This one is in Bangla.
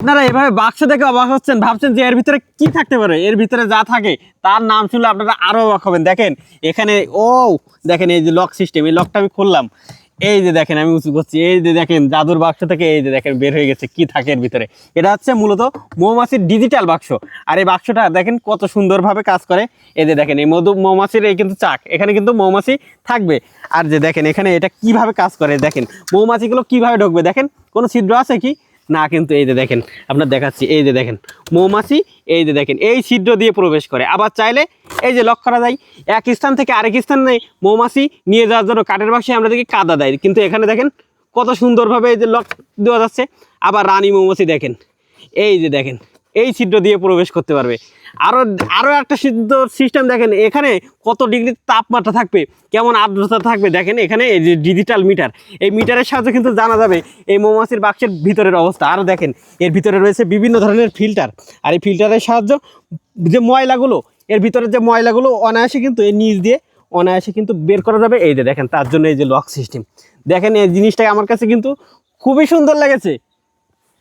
আপনারা এভাবে বাক্স দেখে অবাক হচ্ছেন, ভাবছেন যে এর ভিতরে কি থাকতে পারে। এর ভিতরে যা থাকে তার নাম শুনলে আপনারা আরো অবাক হবেন। দেখেন এখানে দেখেন এই যে লক সিস্টেম, এই লকটা আমি খুললাম, এই যে দেখেন আমি উঁচু করছি, এই যে দেখেন জাদুর বাক্স থেকে এই যে দেখেন বের হয়ে গেছে কি থাকে এর ভিতরে। এটা হচ্ছে মূলত মৌমাছির ডিজিটাল বাক্স। আর এই বাক্সটা দেখেন কত সুন্দরভাবে কাজ করে। এই যে দেখেন এই মৌমাছির এই কিন্তু চাক, এখানে কিন্তু মৌমাছি থাকবে। আর যে দেখেন এখানে এটা কিভাবে কাজ করে, দেখেন মৌমাছিগুলো কিভাবে ঢুকবে, দেখেন কোনো ছিদ্র আছে কি না, কিন্তু এই যে দেখেন আপনার দেখাচ্ছি, এই যে দেখেন মৌমাছি এই যে দেখেন এই ছিদ্র দিয়ে প্রবেশ করে। আবার চাইলে এই যে লক করা যায়, এক স্থান থেকে আরেক স্থানে মৌমাছি নিয়ে যাওয়ার জন্য কাঠের বাক্সে আমরা দেখি কাদা দেয়, কিন্তু এখানে দেখেন কত সুন্দরভাবে এই যে লক দেওয়া যাচ্ছে। আবার রানী মৌমাছি দেখেন এই যে দেখেন এই ছিদ্র দিয়ে প্রবেশ করতে পারবে। আরও একটা সিস্টেম দেখেন, এখানে কত ডিগ্রি তাপমাত্রা থাকবে, কেমন আর্দ্রতা থাকবে, দেখেন এখানে এই যে ডিজিটাল মিটার, এই মিটারের সাহায্যে কিন্তু জানা যাবে এই মৌমাছির বাক্সের ভিতরের অবস্থা। আরও দেখেন এর ভিতরে রয়েছে বিভিন্ন ধরনের ফিল্টার, আর এই ফিল্টারের সাহায্যে যে ময়লাগুলো, এর ভিতরে যে ময়লাগুলো অনায়াসে কিন্তু এর নিচ দিয়ে অনায়াসে কিন্তু বের করা যাবে। এই যে দেখেন তার জন্য এই যে লক সিস্টেম, দেখেন এই জিনিসটা আমার কাছে কিন্তু খুবই সুন্দর লেগেছে।